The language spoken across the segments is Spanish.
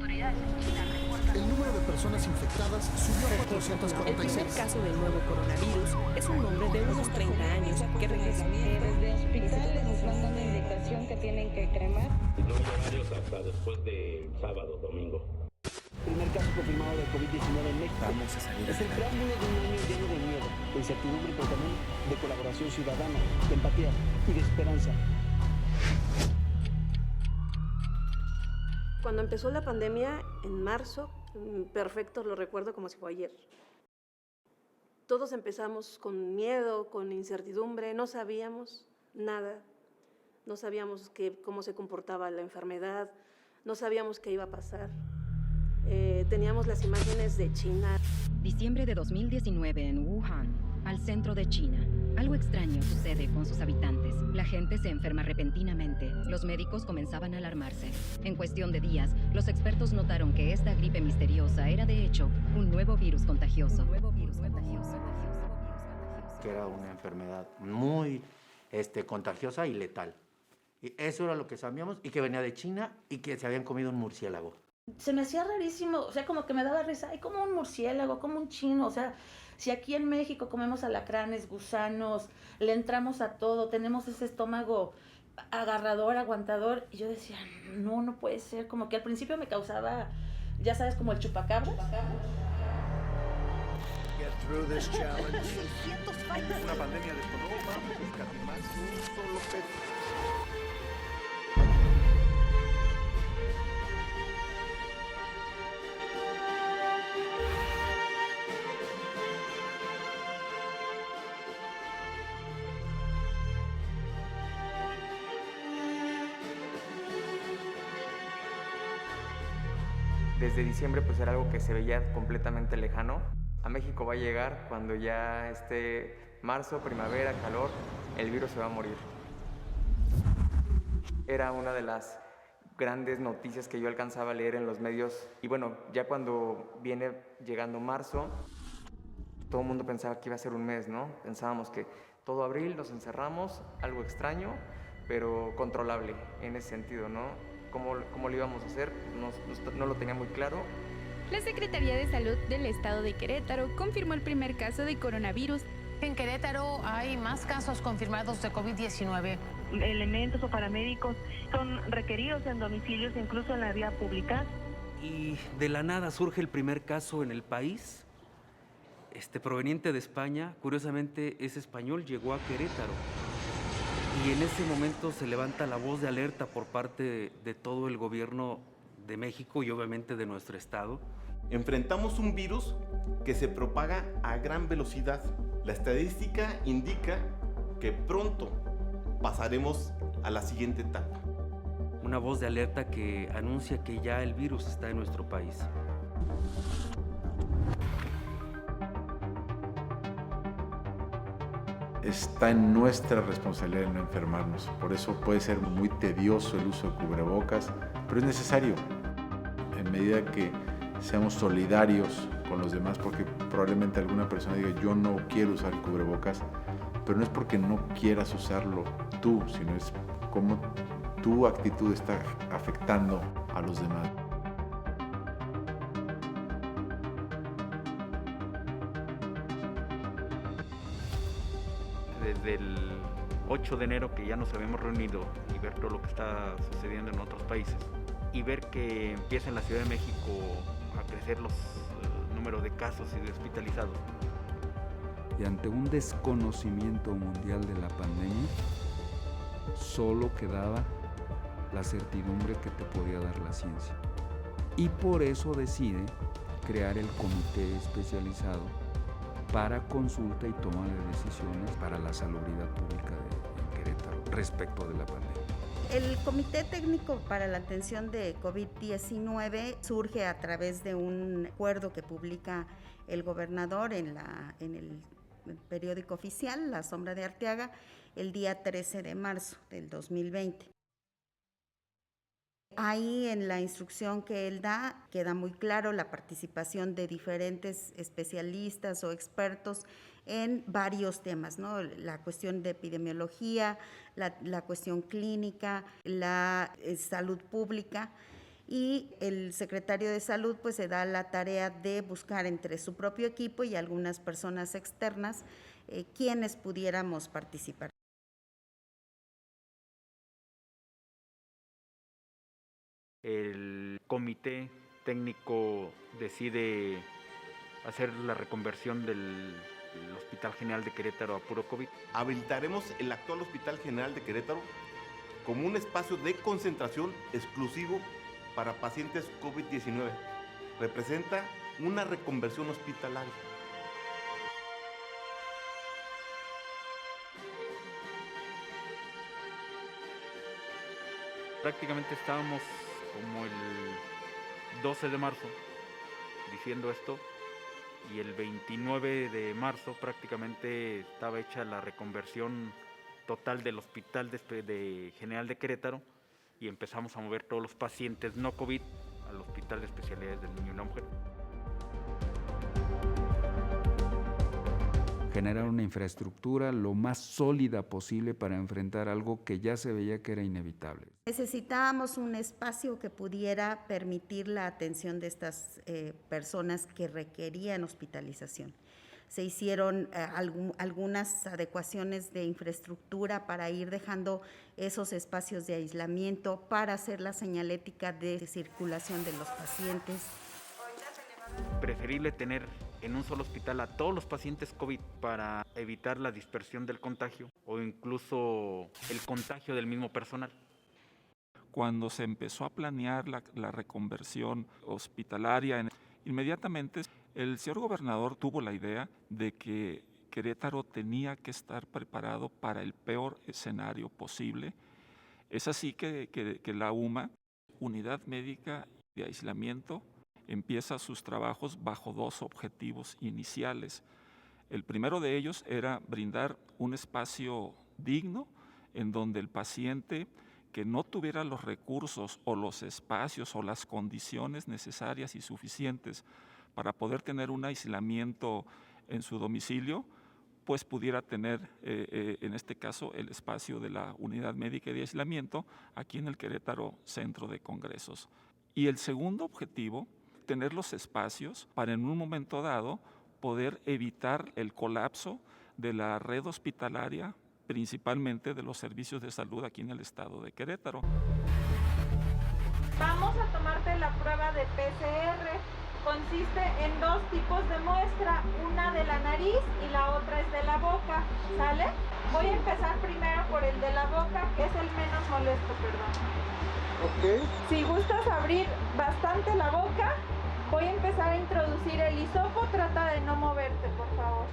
El número de personas infectadas subió a El primer 446. caso del nuevo coronavirus es un hombre de unos 30 años que regresa. Desde hospitales nos mandan una indicación que tienen que cremar. No hay horarios hasta después de sábado, domingo. Primer caso confirmado de COVID-19 en México. Vamos a salir Es el adelante. preámbulo de un año lleno de miedo, de incertidumbre, pero también de colaboración ciudadana, de empatía y de esperanza. Cuando empezó la pandemia, en marzo, perfecto, lo recuerdo como si fue ayer. Todos empezamos con miedo, con incertidumbre, no sabíamos nada. No sabíamos cómo se comportaba la enfermedad, no sabíamos qué iba a pasar. Teníamos las imágenes de China. Diciembre de 2019 en Wuhan, al centro de China. Algo extraño sucede con sus habitantes. La gente se enferma repentinamente. Los médicos comenzaban a alarmarse. En cuestión de días, los expertos notaron que esta gripe misteriosa era de hecho un nuevo virus contagioso. Que era una enfermedad muy contagiosa y letal. Y eso era lo que sabíamos, y que venía de China y que se habían comido un murciélago. Se me hacía rarísimo, o sea, como que me daba risa, ay, como un murciélago, como un chino, o sea, si aquí en México comemos alacranes, gusanos, le entramos a todo, tenemos ese estómago agarrador, aguantador, y yo decía, no, no puede ser, como que al principio me causaba, ya sabes, como el chupacabra. Una pandemia de no vamos a escatimar un solo peso. Desde diciembre pues era algo que se veía completamente lejano. A México va a llegar cuando ya esté marzo, primavera, calor, el virus se va a morir. Era una de las grandes noticias que yo alcanzaba a leer en los medios. Y bueno, ya cuando viene llegando marzo, todo el mundo pensaba que iba a ser un mes, ¿no? Pensábamos que todo abril nos encerramos, algo extraño, pero controlable en ese sentido, ¿no? ¿Cómo lo íbamos a hacer? No lo tenía muy claro. La Secretaría de Salud del Estado de Querétaro confirmó el primer caso de coronavirus. En Querétaro hay más casos confirmados de COVID-19. Elementos o paramédicos son requeridos en domicilios, incluso en la vía pública. Y de la nada surge el primer caso en el país, proveniente de España. Curiosamente es español, llegó a Querétaro. Y en ese momento se levanta la voz de alerta por parte de todo el gobierno de México y obviamente de nuestro estado. Enfrentamos un virus que se propaga a gran velocidad. La estadística indica que pronto pasaremos a la siguiente etapa. Una voz de alerta que anuncia que ya el virus está en nuestro país. Está en nuestra responsabilidad no enfermarnos. Por eso puede ser muy tedioso el uso de cubrebocas, pero es necesario en medida que seamos solidarios con los demás, porque probablemente alguna persona diga yo no quiero usar cubrebocas, pero no es porque no quieras usarlo tú, sino es cómo tu actitud está afectando a los demás. Desde el 8 de enero que ya nos habíamos reunido y ver todo lo que está sucediendo en otros países y ver que empieza en la Ciudad de México a crecer los números de casos y de hospitalizados. Y ante un desconocimiento mundial de la pandemia, solo quedaba la certidumbre que te podía dar la ciencia. Y por eso decide crear el comité especializado para consulta y toma de decisiones para la salubridad pública en Querétaro respecto de la pandemia. El Comité Técnico para la Atención de COVID-19 surge a través de un acuerdo que publica el gobernador en el periódico oficial, La Sombra de Arteaga, el día 13 de marzo del 2020. Ahí en la instrucción que él da queda muy claro la participación de diferentes especialistas o expertos en varios temas, ¿no? La cuestión de epidemiología, la cuestión clínica, la salud pública, y el secretario de Salud pues se da la tarea de buscar entre su propio equipo y algunas personas externas quienes pudiéramos participar. El comité técnico decide hacer la reconversión del Hospital General de Querétaro a puro COVID. Habilitaremos el actual Hospital General de Querétaro como un espacio de concentración exclusivo para pacientes COVID-19. Representa una reconversión hospitalaria. Prácticamente estábamos como el 12 de marzo diciendo esto, y el 29 de marzo prácticamente estaba hecha la reconversión total del Hospital General de Querétaro, y empezamos a mover todos los pacientes no COVID al Hospital de Especialidades del Niño y la Mujer. Generar una infraestructura lo más sólida posible para enfrentar algo que ya se veía que era inevitable. Necesitábamos un espacio que pudiera permitir la atención de estas personas que requerían hospitalización. Se hicieron algunas adecuaciones de infraestructura para ir dejando esos espacios de aislamiento, para hacer la señalética de circulación de los pacientes. Preferible tener en un solo hospital a todos los pacientes COVID para evitar la dispersión del contagio o incluso el contagio del mismo personal. Cuando se empezó a planear la reconversión hospitalaria, inmediatamente el señor gobernador tuvo la idea de que Querétaro tenía que estar preparado para el peor escenario posible. Es así que la UMA, Unidad Médica de Aislamiento, empieza sus trabajos bajo dos objetivos iniciales. El primero de ellos era brindar un espacio digno en donde el paciente que no tuviera los recursos o los espacios o las condiciones necesarias y suficientes para poder tener un aislamiento en su domicilio, pues pudiera tener, en este caso, el espacio de la Unidad Médica de Aislamiento aquí en el Querétaro Centro de Congresos. Y el segundo objetivo, tener los espacios para en un momento dado poder evitar el colapso de la red hospitalaria, principalmente de los servicios de salud aquí en el estado de Querétaro. Vamos a tomarte la prueba de PCR. Consiste en dos tipos de muestra, una de la nariz y la otra es de la boca, ¿sale? Voy a empezar primero por el de la boca, que es el menos molesto, perdón. Ok. Si gustas abrir bastante la boca, voy a empezar a introducir el hisopo, trata de no moverte, por favor.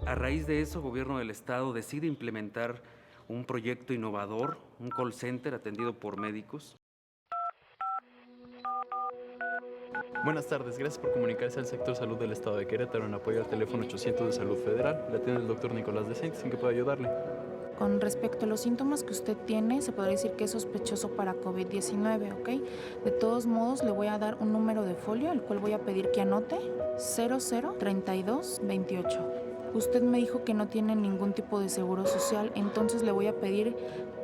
A raíz de eso, el gobierno del estado decide implementar un proyecto innovador, un call center atendido por médicos. Buenas tardes, gracias por comunicarse al sector salud del estado de Querétaro en apoyo al teléfono 800 de Salud Federal. Le atiende el doctor Nicolás Decentes, ¿en qué puedo ayudarle? Con respecto a los síntomas que usted tiene, se podría decir que es sospechoso para COVID-19, ¿ok? De todos modos, le voy a dar un número de folio, el cual voy a pedir que anote, 003228. Usted me dijo que no tiene ningún tipo de seguro social, entonces le voy a pedir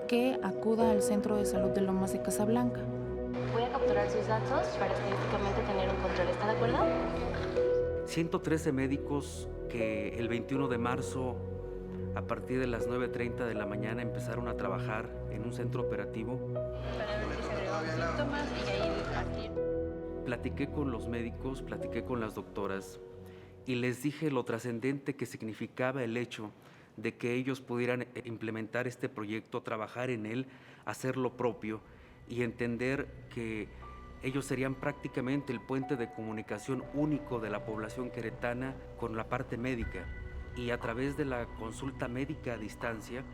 que acuda al Centro de Salud de Lomas de Casablanca. Voy a capturar sus datos para estadísticamente tener un control, ¿está de acuerdo? 113 médicos que el 21 de marzo, a partir de las 9:30 de la mañana, empezaron a trabajar en un centro operativo. Para ver si se agregan síntomas y ahí partir. Platiqué con los médicos, platiqué con las doctoras y les dije lo trascendente que significaba el hecho de que ellos pudieran implementar este proyecto, trabajar en él, hacer lo propio y entender que ellos serían prácticamente el puente de comunicación único de la población queretana con la parte médica. Y a través de la consulta médica a distancia,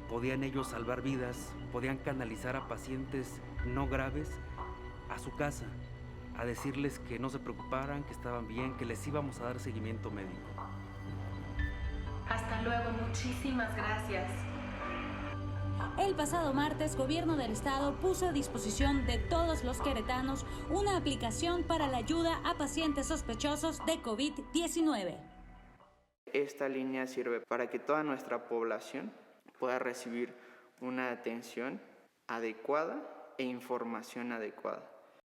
podían ellos salvar vidas, podían canalizar a pacientes no graves a su casa, a decirles que no se preocuparan, que estaban bien, que les íbamos a dar seguimiento médico. Hasta luego, muchísimas gracias. El pasado martes, Gobierno del Estado puso a disposición de todos los queretanos una aplicación para la ayuda a pacientes sospechosos de COVID-19. Esta línea sirve para que toda nuestra población pueda recibir una atención adecuada e información adecuada.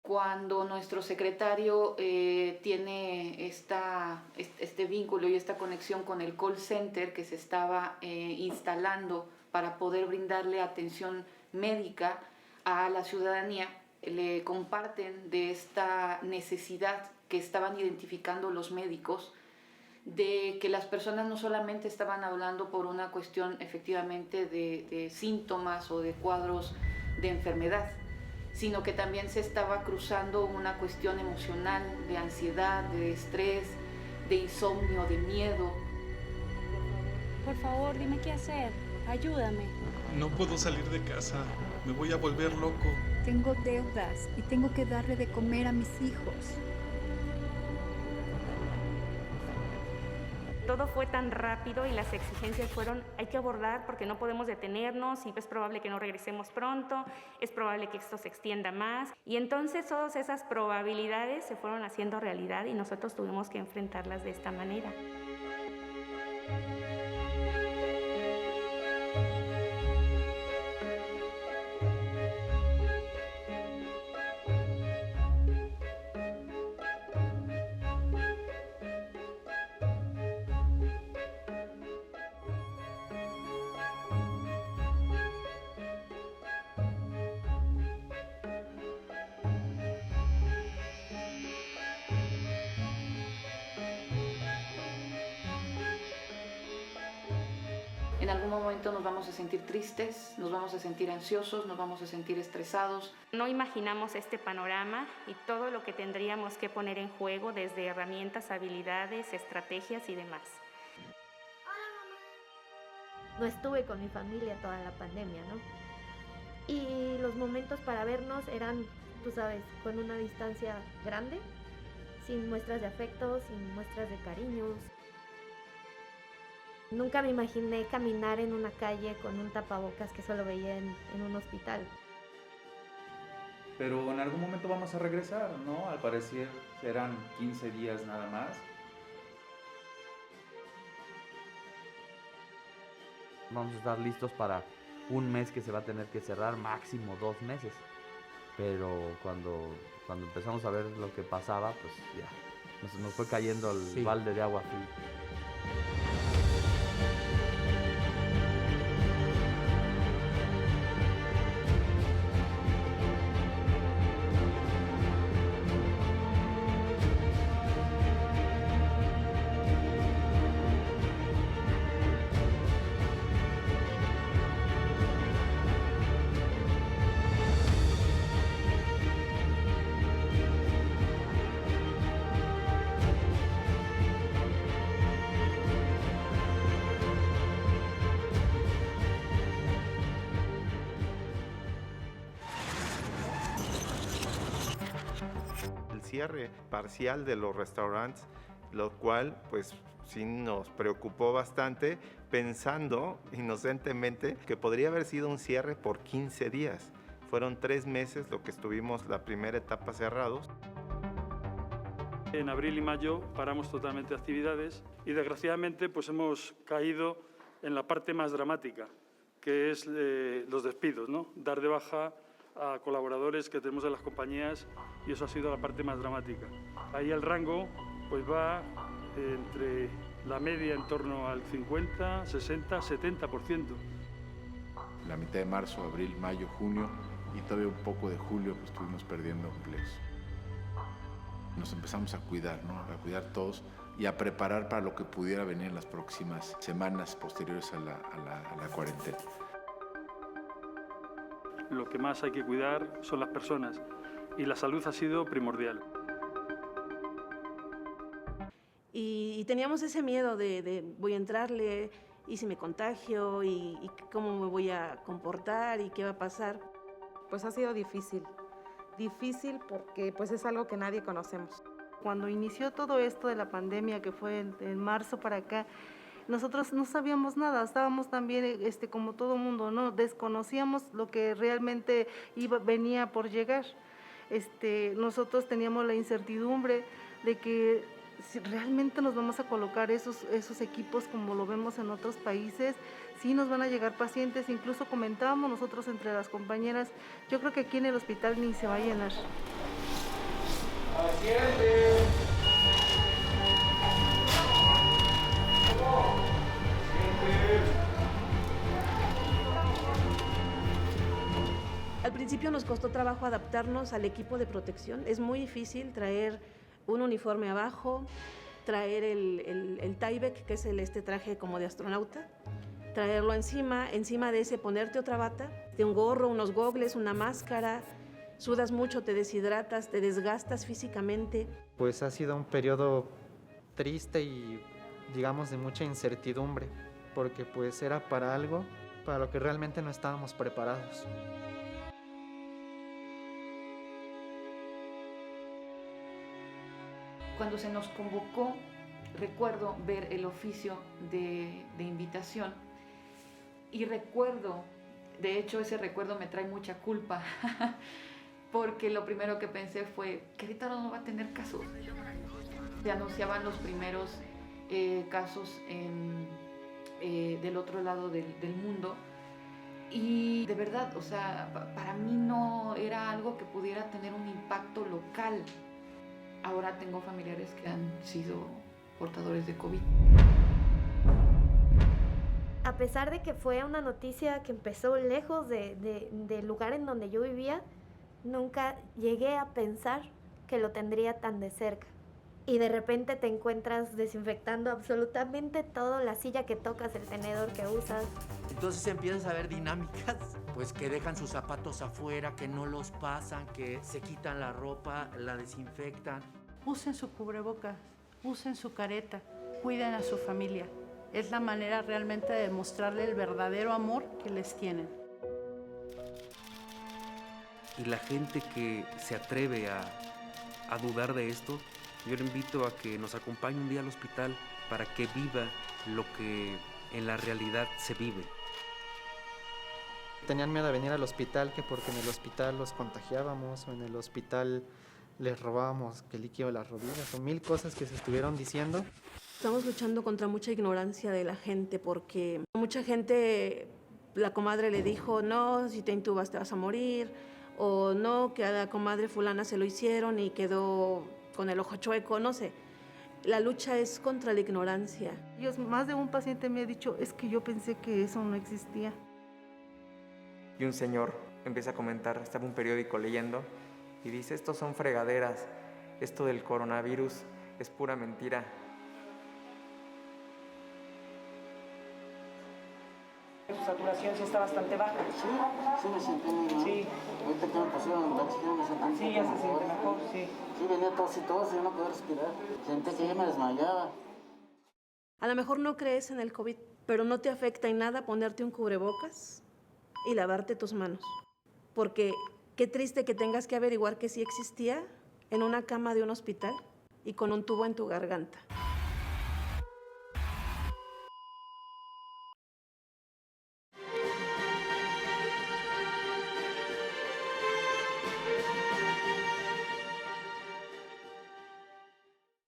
Cuando nuestro secretario tiene este vínculo y esta conexión con el call center que se estaba instalando para poder brindarle atención médica a la ciudadanía, le comparten de esta necesidad que estaban identificando los médicos, de que las personas no solamente estaban hablando por una cuestión efectivamente de síntomas o de cuadros de enfermedad, sino que también se estaba cruzando una cuestión emocional, de ansiedad, de estrés, de insomnio, de miedo. Por favor, dime qué hacer. Ayúdame. No puedo salir de casa. Me voy a volver loco. Tengo deudas y tengo que darle de comer a mis hijos. Todo fue tan rápido y las exigencias fueron, hay que abordar porque no podemos detenernos y es probable que no regresemos pronto, es probable que esto se extienda más. Y entonces todas esas probabilidades se fueron haciendo realidad y nosotros tuvimos que enfrentarlas de esta manera. En algún momento nos vamos a sentir tristes, nos vamos a sentir ansiosos, nos vamos a sentir estresados. No imaginamos este panorama y todo lo que tendríamos que poner en juego desde herramientas, habilidades, estrategias y demás. No estuve con mi familia toda la pandemia, ¿no? Y los momentos para vernos eran, tú sabes, con una distancia grande, sin muestras de afecto, sin muestras de cariños. Nunca me imaginé caminar en una calle con un tapabocas que solo veía en un hospital. Pero en algún momento vamos a regresar, ¿no? Al parecer serán 15 días nada más. Vamos a estar listos para un mes que se va a tener que cerrar, máximo 2 meses. Pero cuando empezamos a ver lo que pasaba, pues ya, nos fue cayendo el balde de agua fría. Cierre parcial de los restaurantes, lo cual pues sí nos preocupó bastante, pensando inocentemente que podría haber sido un cierre por 15 días. Fueron 3 meses lo que estuvimos la primera etapa cerrados. En abril y mayo paramos totalmente actividades y desgraciadamente pues hemos caído en la parte más dramática, que es los despidos, ¿no? Dar de baja a colaboradores que tenemos en las compañías y eso ha sido la parte más dramática. Ahí el rango pues va entre la media en torno al 50, 60, 70%. La mitad de marzo, abril, mayo, junio y todavía un poco de julio pues estuvimos perdiendo empleos. Nos empezamos a cuidar, ¿no? A cuidar todos y a preparar para lo que pudiera venir en las próximas semanas posteriores a la cuarentena. Lo que más hay que cuidar son las personas y la salud ha sido primordial. Y teníamos ese miedo de voy a entrarle y si me contagio y cómo me voy a comportar y qué va a pasar. Pues ha sido difícil porque pues es algo que nadie conocemos. Cuando inició todo esto de la pandemia, que fue en marzo para acá, nosotros no sabíamos nada, estábamos también como todo mundo, ¿no? Desconocíamos lo que realmente venía por llegar. Nosotros teníamos la incertidumbre de que si realmente nos vamos a colocar esos equipos como lo vemos en otros países, sí nos van a llegar pacientes, incluso comentábamos nosotros entre las compañeras, yo creo que aquí en el hospital ni se va a llenar. Al principio nos costó trabajo adaptarnos al equipo de protección. Es muy difícil traer un uniforme abajo, traer el Tyvek, que es este traje como de astronauta, traerlo encima de ese ponerte otra bata, de un gorro, unos gogles, una máscara. Sudas mucho, te deshidratas, te desgastas físicamente. Pues ha sido un periodo triste y digamos de mucha incertidumbre, porque pues era para algo para lo que realmente no estábamos preparados. Cuando se nos convocó, recuerdo ver el oficio de invitación y recuerdo, de hecho ese recuerdo me trae mucha culpa, porque lo primero que pensé fue, Querétaro no va a tener casos. Se anunciaban los primeros casos del otro lado del mundo y de verdad, o sea, para mí no era algo que pudiera tener un impacto local. Ahora tengo familiares que han sido portadores de COVID. A pesar de que fue una noticia que empezó lejos del lugar en donde yo vivía, nunca llegué a pensar que lo tendría tan de cerca. Y de repente te encuentras desinfectando absolutamente todo, la silla que tocas, el tenedor que usas. Entonces empiezas a ver dinámicas, pues que dejan sus zapatos afuera, que no los pasan, que se quitan la ropa, la desinfectan. Usen su cubrebocas, usen su careta, cuiden a su familia. Es la manera realmente de demostrarle el verdadero amor que les tienen. Y la gente que se atreve a dudar de esto, yo le invito a que nos acompañe un día al hospital para que viva lo que en la realidad se vive. Tenían miedo de venir al hospital, que porque en el hospital los contagiábamos o en el hospital les robábamos el líquido de las rodillas o 1000 cosas que se estuvieron diciendo. Estamos luchando contra mucha ignorancia de la gente porque mucha gente, la comadre le dijo, no, si te intubas te vas a morir, o no, que a la comadre fulana se lo hicieron y quedó con el ojo chueco, no sé. La lucha es contra la ignorancia. Más de un paciente me ha dicho, es que yo pensé que eso no existía. Y un señor empieza a comentar, estaba en un periódico leyendo, y dice, estos son fregaderas, esto del coronavirus es pura mentira. Su saturación sí está bastante baja. Sí me siento muy mal. Sí. Ahorita que me pusieron la oxígeno me siento sí, ya se siente mejor, sí. Sí, venía tos y tos y no podía respirar. Sentí que ya me desmayaba. A lo mejor no crees en el COVID, pero no te afecta en nada ponerte un cubrebocas y lavarte tus manos. Porque qué triste que tengas que averiguar que sí existía en una cama de un hospital y con un tubo en tu garganta.